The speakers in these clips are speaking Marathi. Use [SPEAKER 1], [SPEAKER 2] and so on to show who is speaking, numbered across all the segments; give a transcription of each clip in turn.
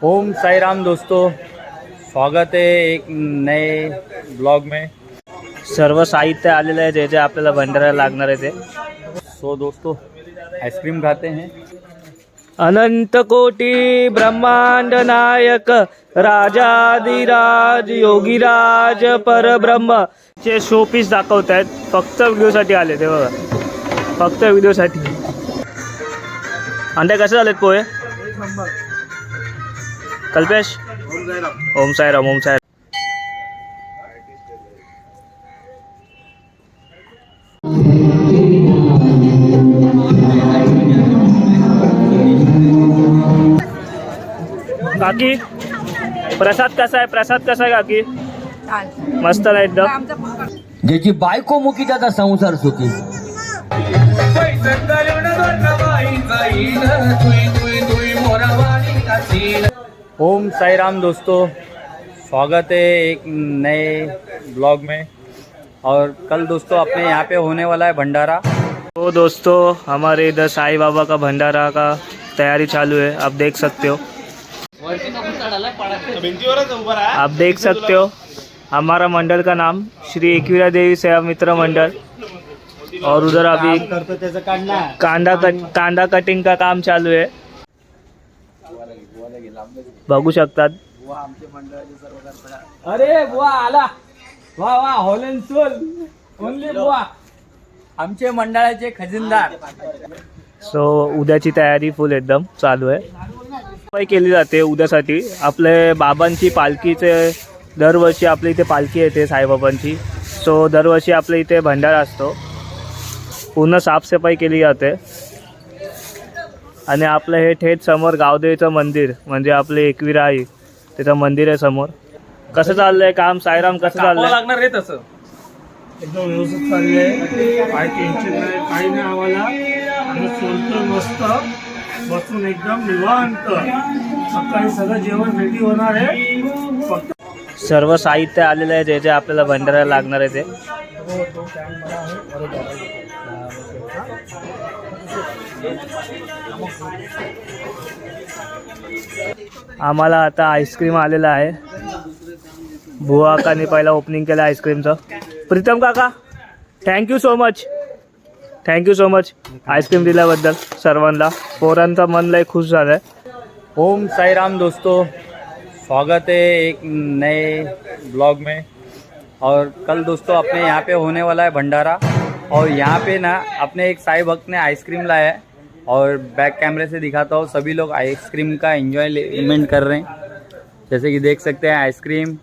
[SPEAKER 1] ओम साई राम दोस्तों, स्वागत है एक नए ब्लॉग में।
[SPEAKER 2] सर्व साहित्य आलेलं आहे जे जे आपल्याला भंडाऱ्याला लागणार आहे ते।
[SPEAKER 1] सो दोस्तों आइसक्रीम खाते हैं।
[SPEAKER 2] अनंत कोटी ब्रह्मांड नायक राजाधिराज योगीराज परब्रह्म चे शो पीस दाखवत आहेत। फक्त व्हिडिओसाठी आले ते बघा, फक्त व्हिडिओसाठी। अंडे कसे झालेत पोहे? कल्पेश ओम साईराम ओम साईराम। काकी प्रसाद कसा आहे? प्रसाद कसा आहे काकी? मस्त आहे एकदम।
[SPEAKER 3] ज्याची बायको मुकी त्याचा संसार सुखी।
[SPEAKER 1] ओम साई राम दोस्तों, स्वागत है एक नए ब्लॉग में। और कल दोस्तों अपने यहाँ पे होने वाला है भंडारा।
[SPEAKER 2] तो दोस्तों हमारे इधर साईं बाबा का भंडारा का तैयारी चालू है, आप देख सकते हो। आप देख सकते हो हमारा मंडल का नाम श्री एकवीरा देवी सेवा मित्र मंडल। और उधर अभी कांदा कटिंग का काम चालू है, बघू शकतात।
[SPEAKER 1] अरे बुवा आला, वा वा हॉलंड सोल ओनली बुवा, आमचे मंडळाचे खजिनदार।
[SPEAKER 2] सो उद्याची तयारी फुल एकदम चालू आहे। सफाई केली जाते उद्यासाठी। आपले बाबांची पालखीचे दरवर्षी आपल्या इथे पालखी येते साईबाबांची। सो दरवर्षी आपल्या इथे भंडारा असतो, पूर्ण साफसफाई केली जाते। आणि आपलं हे थेट समोर गावदेवीचं मंदिर म्हणजे आपले एकविरा आई त्याचं मंदिर आहे समोर। कसं चाललंय काम साईराम? कसं चाललंय?
[SPEAKER 1] लागणार रे तसं
[SPEAKER 4] एकदम व्यवस्थित चालले, काही टेन्शन नाही, काही नाही आम्हाला। आम्ही सोलतोय मस्त बसून एकदम निवांत। सकाळी सगळं जेवण रेडी होणार आहे। फक्त
[SPEAKER 2] सर्व साहित्य आलेलं आहे जे जे आपल्याला भंडाऱ्याला लागणार आहे ते। आम्हाला आता आईस्क्रीम आलेला आहे। बुवा काकांनी पहिला ओपनिंग केलं आईस्क्रीमचं। प्रीतम काका thank you so much, thank you so much ice cream दिल्याबद्दल सर्वांना। पोरांचं मन लय खुश झालं आहे।
[SPEAKER 1] ओम साई राम दोस्तों, स्वागत है एक नए ब्लॉग में। और कल दोस्तों अपने यहाँ पे होने वाला है भंडारा। और यहाँ पे ना अपने एक साई भक्त ने आइसक्रीम लाया है और बैक कैमरे से दिखाता हूँ। सभी लोग आइसक्रीम का एंजॉयमेंट कर रहे हैं, जैसे कि देख सकते हैं आइसक्रीम।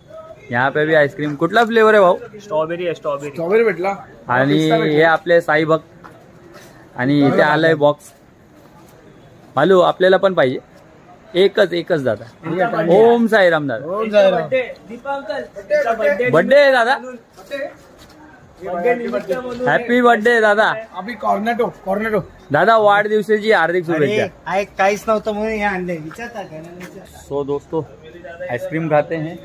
[SPEAKER 1] यहाँ पे भी आइसक्रीम कुठला फ्लेवर आहे भाऊ?
[SPEAKER 2] स्ट्रॉबेरी आहे, स्ट्रॉबेरी।
[SPEAKER 4] स्ट्रॉबेरी भेटला
[SPEAKER 1] आणि हे आपले साई भक्त। आणि इथे आलंय बॉक्स। मालू आपल्याला पण पाहिजे। एकच दादा। ओम साईराम दादा। बर्थडे आहे दादा, हॅपी बर्थडे दादा।
[SPEAKER 4] अभी कॉर्नेटो
[SPEAKER 1] दादा वाढदिवसाची हार्दिक शुभेच्छा।
[SPEAKER 4] काहीच नव्हतं म्हणून हे आणले विचारता।
[SPEAKER 1] सो दोस्तों आइसक्रीम खाते हैं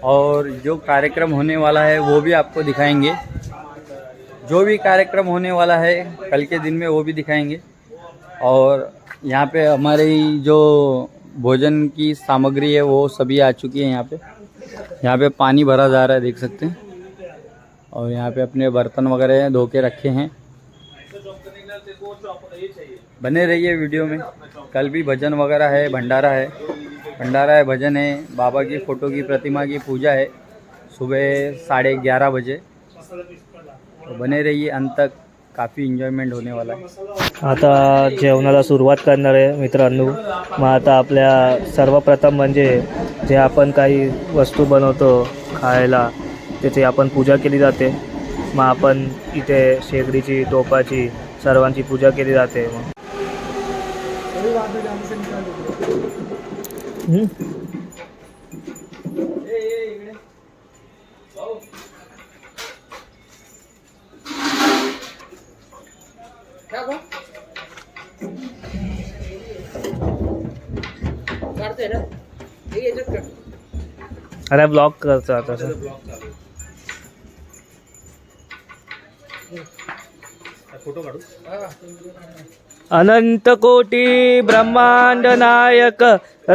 [SPEAKER 1] और जो कार्यक्रम होने वाला है वो भी आपको दिखाएंगे। जो भी कार्यक्रम होने वाला है कल के दिन में वो भी दिखाएंगे। और यहाँ पे हमारी जो भोजन की सामग्री है वो सभी आ चुकी है। यहाँ पे पानी भरा जा रहा है, देख सकते हैं। और यहाँ पे अपने बर्तन वगैरह धो के रखे हैं। बने रहिए वीडियो में। कल भी भजन वगैरह है, भंडारा है, भजन है। बाबा की फ़ोटो की प्रतिमा की पूजा है सुबह 11:30 बजे। तो बने रहिए अंत तक, काफ़ी एंजॉयमेंट होने वाला है।
[SPEAKER 2] आता जेवणाला सुरुवात करणार आहे मित्रांनो। मग आता आपल्या सर्वप्रथम म्हणजे जे आपण काही वस्तू बनवतो खायला त्याची आपण पूजा केली जाते। मग आपण इथे शेगडीची, टोपाची सर्वांची पूजा केली जाते। मग अरे ब्लॉक करतो आता
[SPEAKER 1] फोटो काढू।
[SPEAKER 2] अनंत कोटी ब्रह्मांड नायक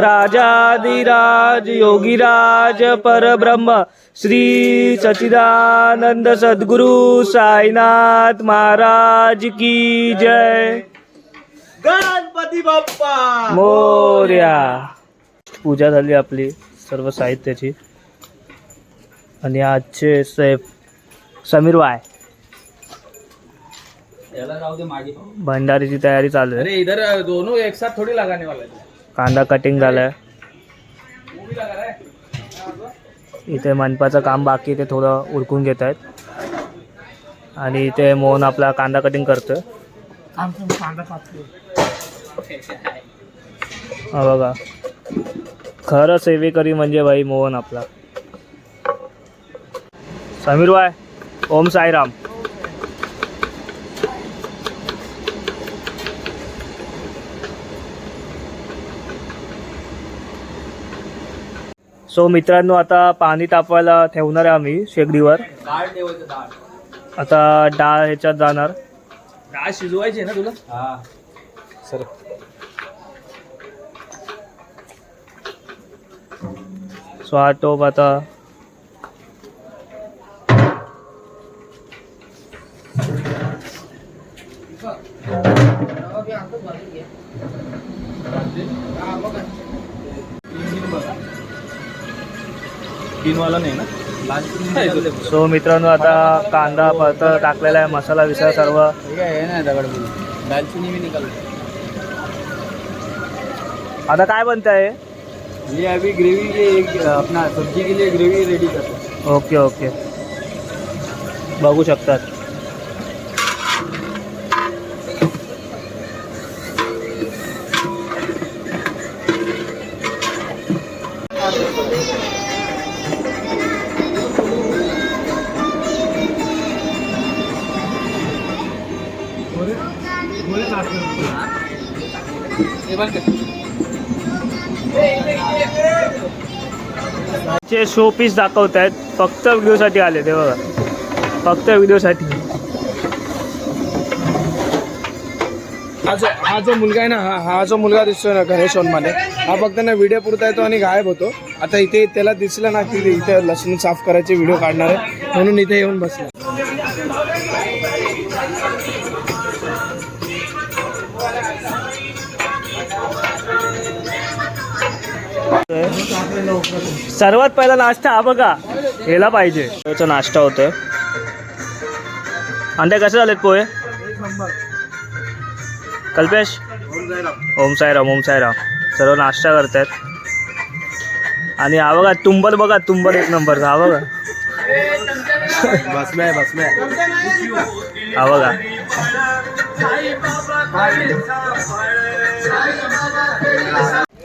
[SPEAKER 2] राजाधिराज योगीराज परब्रह्म श्री सच्चिदानंद सद्गुरु साईनाथ महाराज की जय.
[SPEAKER 5] गणपती बाप्पा
[SPEAKER 2] मोरया. पूजा झाली आपली सर्व साहित्याची. आणि आजचे सेफ समीर वाय. भंडारीची तयारी चालू आहे.
[SPEAKER 1] अरे इधर दोनों एक साथ थोड़ी लगाने वाला है.
[SPEAKER 2] कांदा कटिंग झालाय. इथे मनपाचं काम बाकी ते थोडं उरकून घेत आहेत. आणि इथे मोहन आपला कांदा कटिंग करतोय.
[SPEAKER 4] कांदा कापतोय.
[SPEAKER 2] हा बघा, खरं सेवेकरी म्हणजे भाई मोहन आपला. समीर वाय. ओम साईराम. सो मित्रांनो, आता पाणी तापवायला ठेवणार आहे आम्ही शेगडीवर.
[SPEAKER 1] डाळ ठेवायचं. डाळ
[SPEAKER 2] आता डाळ ह्याच्यात जाणार.
[SPEAKER 1] डाळ शिजवायची आहे ना तुला. हा सर.
[SPEAKER 2] सो हा टोप आता
[SPEAKER 1] तीन वाला नाही ना.
[SPEAKER 2] सो मित्रांनो, आता कांदा परत टाकलेला आहे. मसाला विसरा सर्व.
[SPEAKER 1] है ना दगड दालचिनी भी निकल.
[SPEAKER 2] आता काय बनत आहे.
[SPEAKER 1] ये अभी ग्रेवी के अपना सब्जी के लिए ग्रेवी रेडी करते.
[SPEAKER 2] ओके ओके, बघू शकतात. चे शो पीस दाखवत आहेत. फक्त व्हिडिओसाठी आले ते बघा. फक्त व्हिडिओसाठी.
[SPEAKER 5] हा जो मुलगा आहे ना, हा जो मुलगा दिसतोय ना गणेश ओनमाने, हा फक्त ना व्हिडिओ पुरता येतो आणि गायब होतो. आता इथे त्याला दिसलं ना की इथे लसूण साफ करायचे व्हिडिओ काढणार आहे, म्हणून इथे येऊन बसला.
[SPEAKER 2] सर्वात पहिला नाश्ता हा बघा, हेला पाहिजे. त्याचा नाश्ता होतोय. अंडे कसे झालेत पोहे. कल्पेश. ओम साईराम. ओम साईराम. सर्व नाश्ता करतात. आणि हा बघा तुंबल. बघा तुंबल एक नंबरचा. हा बघा.
[SPEAKER 5] बसम्या
[SPEAKER 2] हा बघा.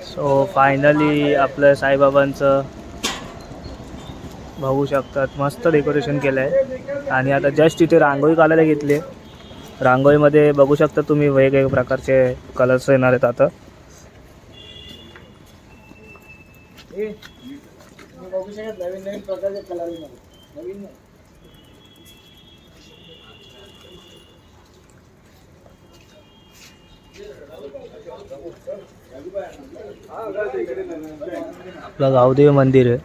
[SPEAKER 2] सो फायनली आपलं साईबाबांचं बघू शकतात. मस्त डेकोरेशन केलं आहे. आणि आता जस्ट इथे रांगोळी काढायला घेतली. रांगोळीमध्ये बघू शकता तुम्ही वेगवेगळ्या प्रकारचे कलर्स येणार आहेत. आता
[SPEAKER 5] नवीन प्रकारचे कलर नवीन.
[SPEAKER 2] आपलं गावदेवी मंदिर आहे.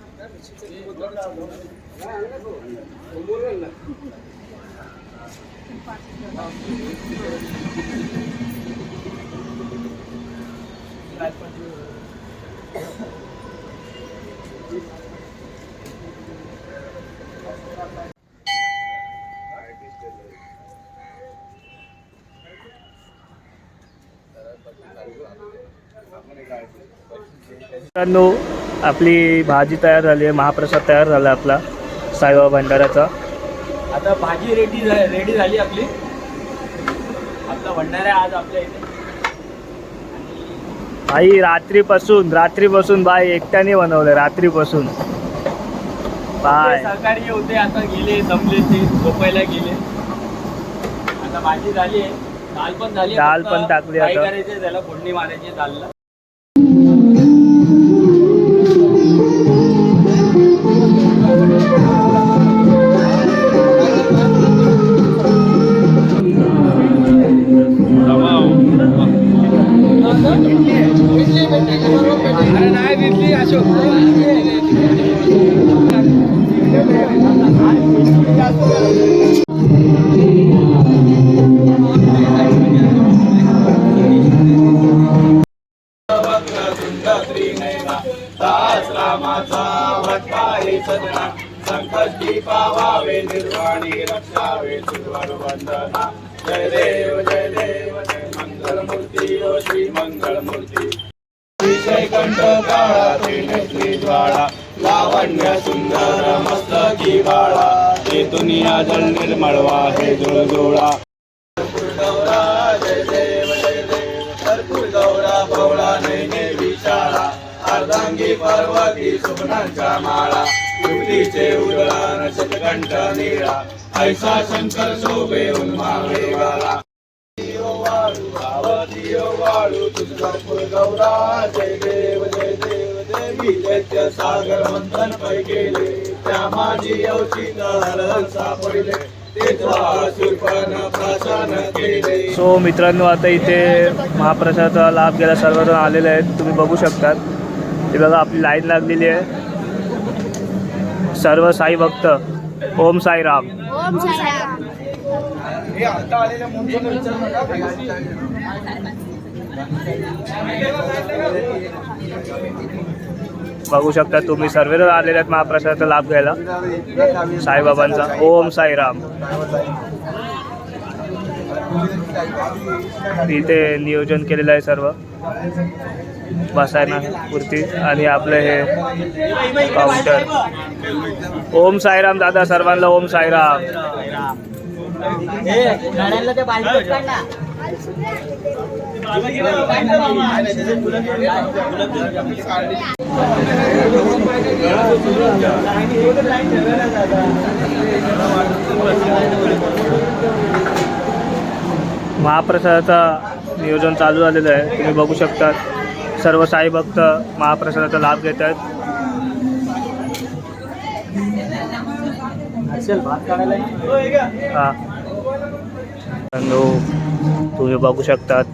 [SPEAKER 2] मित्रांनो, आपली भाजी तयार झाली आहे. महाप्रसाद तयार झाला आपला साईबाबा भंडाऱ्याचा.
[SPEAKER 1] आता भाजी रेडी झाली आपली. आपला भंडारा आज आपल्या इथे.
[SPEAKER 2] आई रात्रीपासून बाई एकट्याने बनवलं. रात्रीपासून बाय.
[SPEAKER 1] सहकारी होते, आता गेले, दमले, ते झोपायला गेले. आता भाजी झाली आहे. दाल पण झाली.
[SPEAKER 2] दाल पण टाकली.
[SPEAKER 1] काय
[SPEAKER 2] आता
[SPEAKER 1] करायचं, त्याला फोडणी मारायची दालला.
[SPEAKER 6] लावण्य सुंदर मस्तकी बाळा ते दुनिया जल निर्मळवा हे जुळजुळा गौरा जय देव कर्पूर गौरा भवळा नैने विशाळा अर्धांगी पार्वती स्वप्नांच्या माळा युक्तीचे उदळण शतकंठ निळा ऐसा शंकर शोभे उन्माळे गाला वाळू तुझ कर्पूर गौरा जय देव देवी दैत्य सागर मंथन पै गेले त्या माझी अवचित हरण सापडले
[SPEAKER 2] सो मित्रांनो, आता इथे महाप्रसादाचा लाभ घ्यायला सर्वजण आलेले आहेत. तुम्ही बघू शकतात. हे बघा आपली लाईन लागलेली आहे. सर्व साई भक्त. ओम साईराम.
[SPEAKER 7] ओम साईराम.
[SPEAKER 2] बघू शकता तुम्ही सर्वजण आलेले आहेत महाप्रसादाचा लाभ घ्यायला साईबाबांचा. ओम साईराम. इथे नियोजन केलेलं आहे सर्व बसायला कुर्ती आणि आपलं हे काउंटर. ओम साईराम दादा, सर्वांना ओम साईराम. महाप्रसादाचा नियोजन चालू झालेलं आहे. तुम्ही बघू शकता सर्व साई भक्त महाप्रसादाचा लाभ घेत आहेत. हां, तुम्ही बघू शकतात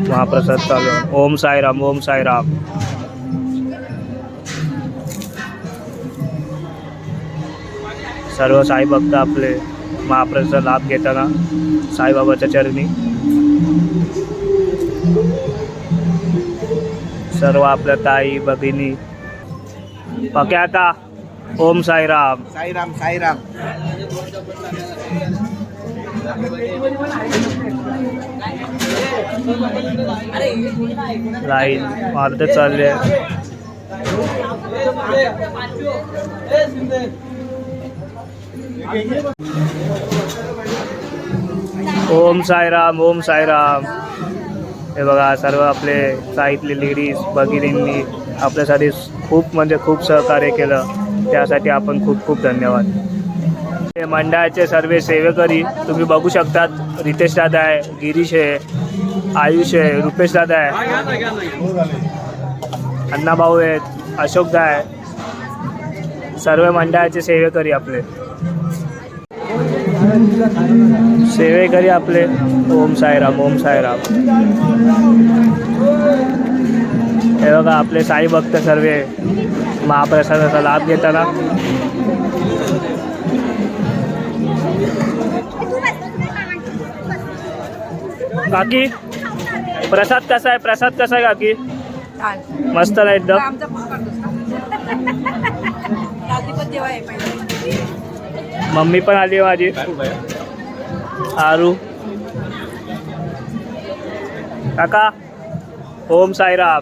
[SPEAKER 2] महाप्रसाद चालू. ओम साईराम. ओम साईराम. सर्व साई भक्त आपले महाप्रसादाचा लाभ घेताना साईबाबाच्या चरणी. सर्व आपल्या ताई भगिनी पक्या का. ओम साईराम.
[SPEAKER 5] साईराम साईराम.
[SPEAKER 2] लाईन अर्धे चालले. ओम साईराम. ओम साईराम. हे बघा सर्व आपले साईतले लेडीज भगिनींनी आपल्यासाठी खूप म्हणजे खूप सहकार्य केलं. त्यासाठी आपण खूप खूप धन्यवाद. हे मंडळाचे सर्व सेवेकरी तुम्ही बघू शकतात. रितेश दादा आहे, गिरीश आहे, आयुष आहे, रुपेश दादा आहे, अण्णाभाऊ आहेत, अशोक दा आहे. सर्व मंडळाचे सेवेकरी आपले सेवेकरी आपले. ओम साईराम. ओम साईराम. हे बघा आपले साई भक्त सर्व महाप्रसादाचा लाभ घेताना. काकी प्रसाद कसा आहे? प्रसाद कसा आहे काकी? मस्त आहे एकदम. मम्मी पण आली आहे माझी. आरू काका. ओम साईराम.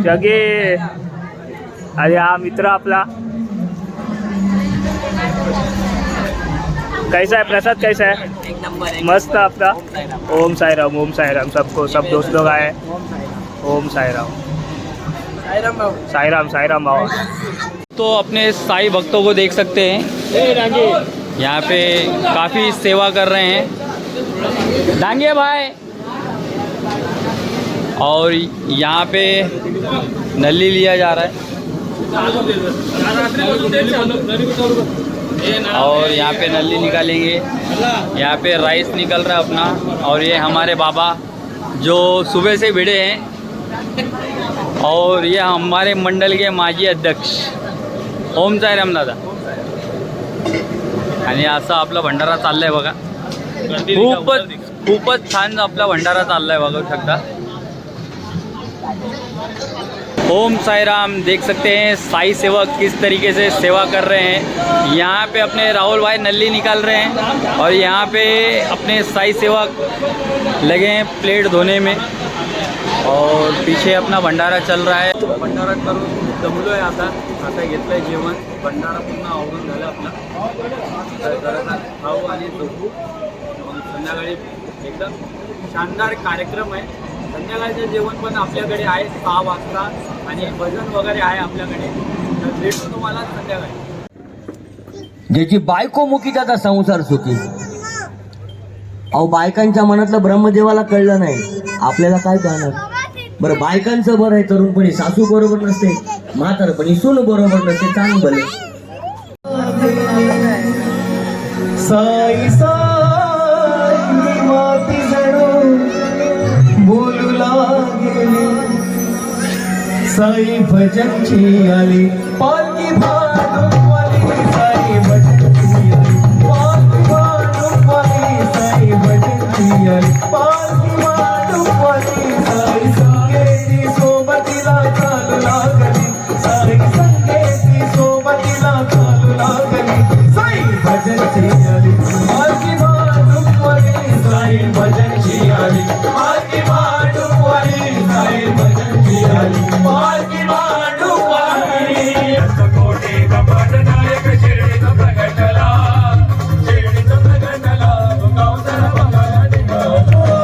[SPEAKER 2] जगे अरे हा मित्र आपला. कैसा है प्रसाद? कैसा है? मस्त आपका. ओम साईराम. ओम साईराम. सबको सब दोस्त लोग आए. ओम साईराम. साईराम साईराम बाबा.
[SPEAKER 1] तो अपने साई भक्तों को देख सकते हैं, यहाँ पे काफ़ी सेवा कर रहे हैं डांगे भाई. और यहाँ पे नली लिया जा रहा है और यहाँ पे नली निकालेंगे. यहाँ पे राइस निकल रहा है अपना. और ये हमारे बाबा जो सुबह से भिड़े हैं और ये हमारे मंडल के माजी अध्यक्ष ओम साईराम दादा आणि असा आपला भंडारा चाललाय बघा. खूपच छान आपला भंडारा चाललाय बघू शकता. ओम साई राम. देख सकते हैं साई सेवक किस तरीके से सेवा कर रहे हैं. यहाँ पे अपने राहुल भाई नल्ली निकाल रहे हैं और यहाँ पे अपने साई सेवक लगे हैं प्लेट धोने में और पीछे अपना भंडारा चल रहा है. भंडारा करून दमलो आहे आता घेतलं आहे जेवण. भंडारा पूर्ण आवरून झालं आपला. घरात खाऊ आणि झोपू. संध्याकाळी एकदम शानदार कार्यक्रम आहे. संध्याकाळचं जेवण पण आपल्याकडे आहे 6 वाजता आणि भजन वगैरे आहे आपल्याकडे. तर भेटू तुम्हाला संध्याकाळी.
[SPEAKER 3] ज्याची बायको मुकी त्याचा संसार सुखी. अहो बायकांच्या मनातलं ब्रह्मदेवाला कळलं नाही, आपल्याला काय कळणार. बरं बायकांचं बरं आहे तरुणपणी सासू बरोबर नसते, म्हातारपणी सून बरोबर नसते. चांग भले
[SPEAKER 6] साई साई माती जणू बोलू लागली. साई भजनची आली पालखी भाडूवाली. साई भजनची आली पालखी भाडूवाली. साई भजनची आली पालखी भाडूवाली. साई संगेती सोबतीला चालू लागली. साई संगेती सोबतीला चालू लागली. साई भजनची आली पालखी भाडूवाली. साई भजनची आली पालखी भाडूवाली. साई भजनची आली पालखी भाडूवाली. कोटी कपाट नायक शिर्डीचा प्रगटला. शिर्डीचा प्रगटला गावचा बघायला निघाला.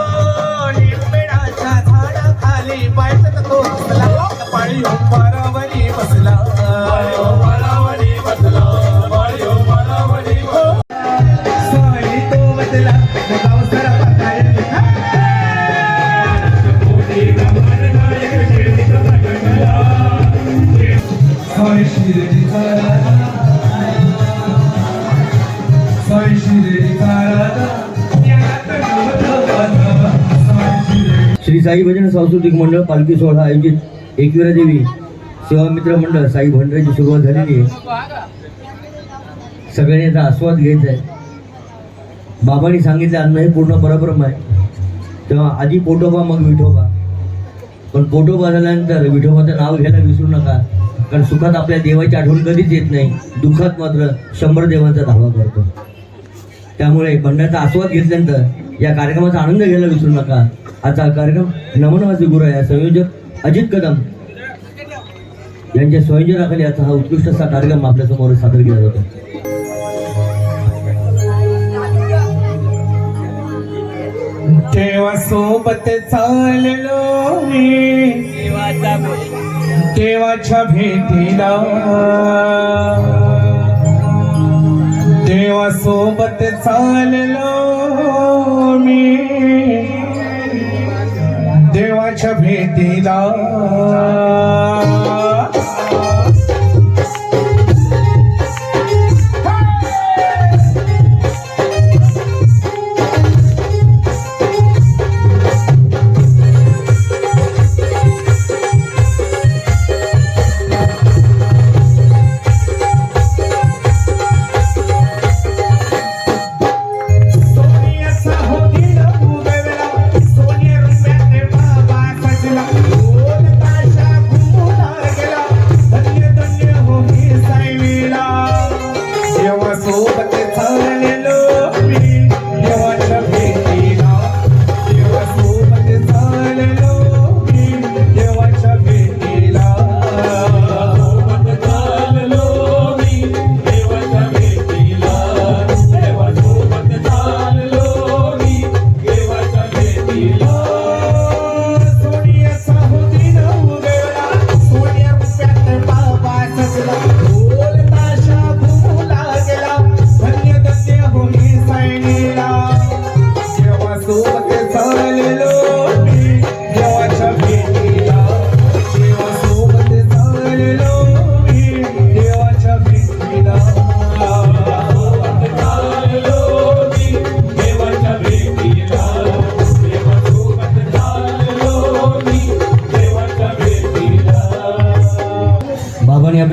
[SPEAKER 6] लिंबेडाच्या झाडाखाली पायथ्यात तो बसला. पाळीव पारावरी बसला. पारावरी बसला. पाळीव पारावरी साई तो बसला गावचा बघायला. कोटी कपाट नायक शिर्डीचा प्रगटला. साई शिर्डीचा राजा. साई शिर्डीचा राजा.
[SPEAKER 3] श्री साई भजन सांस्कृतिक मंडळ पालखी सोहळा आयोजित एकविरा देवी सेवा मित्र मंडळ साई भंडाऱ्याची सुरुवात झालेली आहे. सगळ्यांनी याचा आस्वाद घ्यायचा आहे. बाबांनी सांगितलं अन्न हे पूर्ण परब्रह्म आहे. तेव्हा आधी पोटोबा मग विठोबा. पण पोटोबा झाल्यानंतर विठोबाचं नाव घ्यायला विसरू नका, कारण सुखात आपल्या देवाची आठवण कधीच येत नाही, दुःखात मात्र 100 देवांचा धावा करतो. त्यामुळे भंडाराचा आस्वाद घेतल्यानंतर या कार्यक्रमाचा आनंद घ्यायला विसरू नका. आजचा कार्यक्रम नमनवासी गुरु आहे संयोजक अजित कदम यांच्या संयोजनाखाली आता हा उत्कृष्ट असा कार्यक्रम आपल्यासमोर सादर केला जातो.
[SPEAKER 6] देवा सोबत चाललो मी देवाच्या भेटीला. देवा सोबत चाललो मी देवाच्या भेटीला. सोनिया रुपयात बाबा सजला.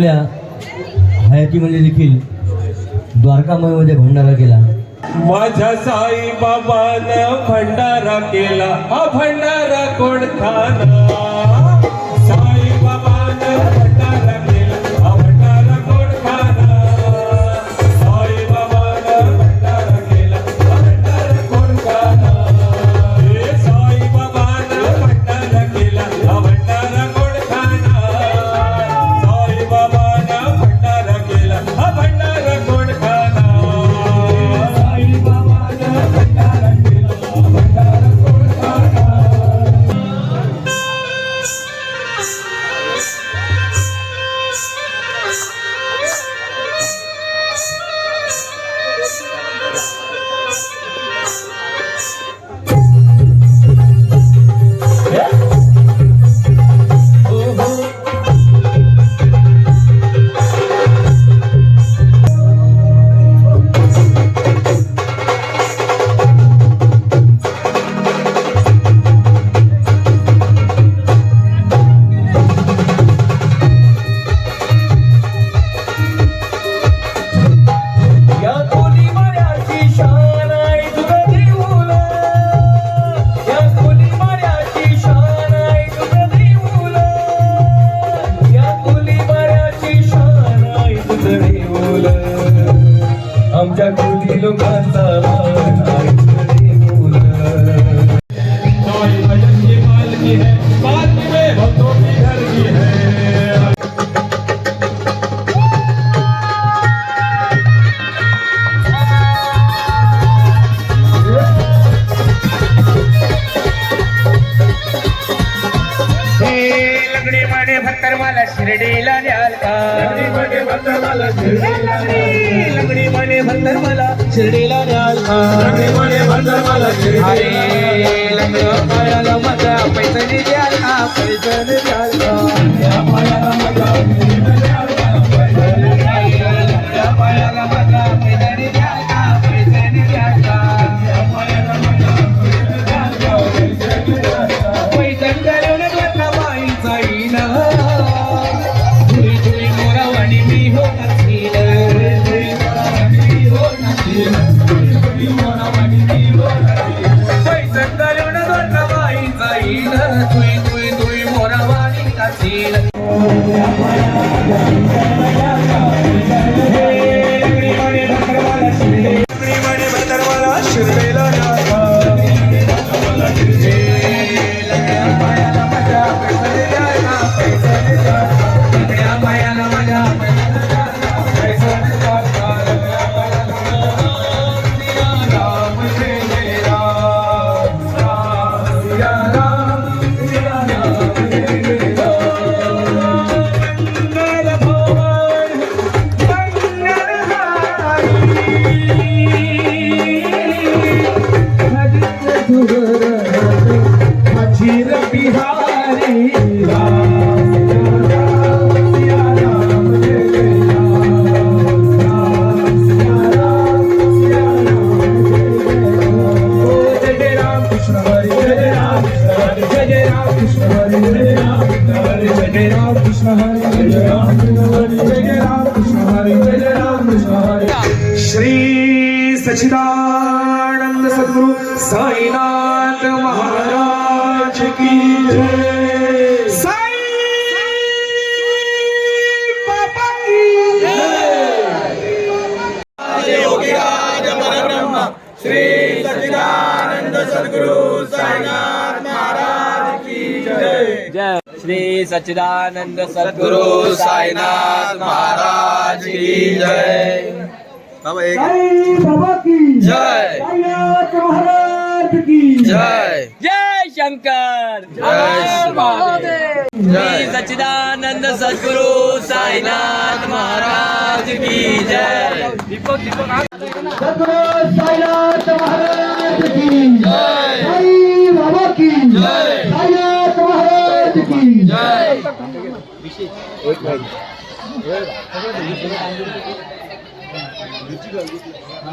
[SPEAKER 3] आपल्या हयातीमध्ये देखील द्वारकामयमध्ये भंडारा केला.
[SPEAKER 7] माझ्या साई बाबानं भंडारा केला, हा भंडारा कोण खाना. साई बाबानं भंडारा केला, हा भंडारा कोण खाना. साई बाबानं भंडारा केला, हा भंडारा कोण खाना. हे साई बाबानं भंडारा केला, हा भंडारा कोण खाना. साई बाबानं भंडारा केला, हा भंडारा कोण खाना.
[SPEAKER 6] आमच्या कोटी लोकांचा मान आहे तुझे बोल. साई भजन की पालकी है, पालकी में भक्तों की घर की है.
[SPEAKER 5] लंगडी माने भत्तर मला शिर्डीला न्याल का.
[SPEAKER 6] लंगडी माने भत्तर मला शिर्डीला
[SPEAKER 5] लंगडी माने भत्तर मला शिर्डीला न्याल का.
[SPEAKER 6] लंगडी माने भत्तर मला शिर्डीला.
[SPEAKER 5] अरे लंगड्या पायाला माझ्या पैसे द्याल का, पैसे द्याल का.
[SPEAKER 6] या पायाला माझा
[SPEAKER 5] लंगड्या पायाला माझ्या पैसे द्याल का, पैसे द्याल का. पैसे घालून बसला बाईचा येईन. धुई धुई मोरावाणी मी हो नसील. पैसे घालून बसला बाईचा येईन. धुई धुई धुई मोरावाणी नसील.
[SPEAKER 6] शिर्डीला
[SPEAKER 5] पायाला माझ्या पैसे द्याल का, पैसे द्याल का. लंगड्या पायाला माझ्या पैसे द्याल का, पैसे द्याल का. राम जय राम, राम सिया राम, सिया राम जय राम. मंगल भवन मंगलहारी, भजत सुरत अजीर बिहारी. राम सिया राम जय राम, राम सिया राम, सिया राम जय जय राम. कृष्ण हरि जय राम, कृष्ण हरि जय राम, कृष्ण हरि जय राम, जय राम कृष्ण हरि जय राम, जय राम कृष्ण हरि जय राम, कृष्ण हरि. श्री सच्चिदानंद सद्गुरु साईनाथ महाराज की जय. साई बाबा की जय.
[SPEAKER 6] योगीराज परब्रह्म श्री सच्चिदानंद सद्गुरु साईनाथ महाराज की जय.
[SPEAKER 2] श्री सच्चिदानंद
[SPEAKER 6] सद्गुरु साईनाथ महाराज की जय. बाबा एक जय. जय
[SPEAKER 2] जय शंकर,
[SPEAKER 6] जय महादेव.
[SPEAKER 2] श्री सच्चिदानंद सद्गुरु साईनाथ महाराज की जय.
[SPEAKER 3] सद्गुरु साईनाथ महाराज की
[SPEAKER 6] जय.
[SPEAKER 3] साई बाबा की
[SPEAKER 6] जय.
[SPEAKER 3] साईनाथ महाराज की
[SPEAKER 6] जय.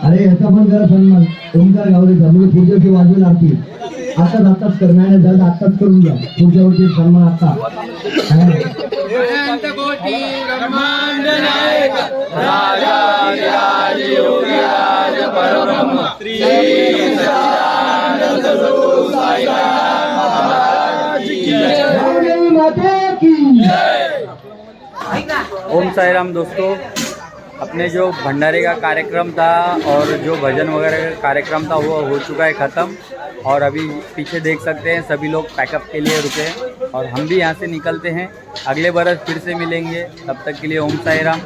[SPEAKER 3] अरे ह्याचा पण जरा सन्मान ओंकार गावरेचा म्हणजे पुढच्या वर्षी वाजवेल आरती. आताच करणार झालं आताच करून घ्या. पुढच्या वर्षी सन्मान आता
[SPEAKER 6] अनंत कोटी ब्रह्मांड नायक राजाधिराज योगीराज परब्रह्म श्री सच्चिदानंद सद्गुरु साईनाथ महाराज की जय।
[SPEAKER 1] ओम साई राम दोस्तों, अपने जो भंडारे का कार्यक्रम था और जो भजन वगैरह का कार्यक्रम था वो हो चुका है ख़त्म। और अभी पीछे देख सकते हैं सभी लोग पैकअप के लिए रुके हैं और हम भी यहाँ से निकलते हैं। अगले बरस फिर से मिलेंगे, तब तक के लिए ओम साई राम।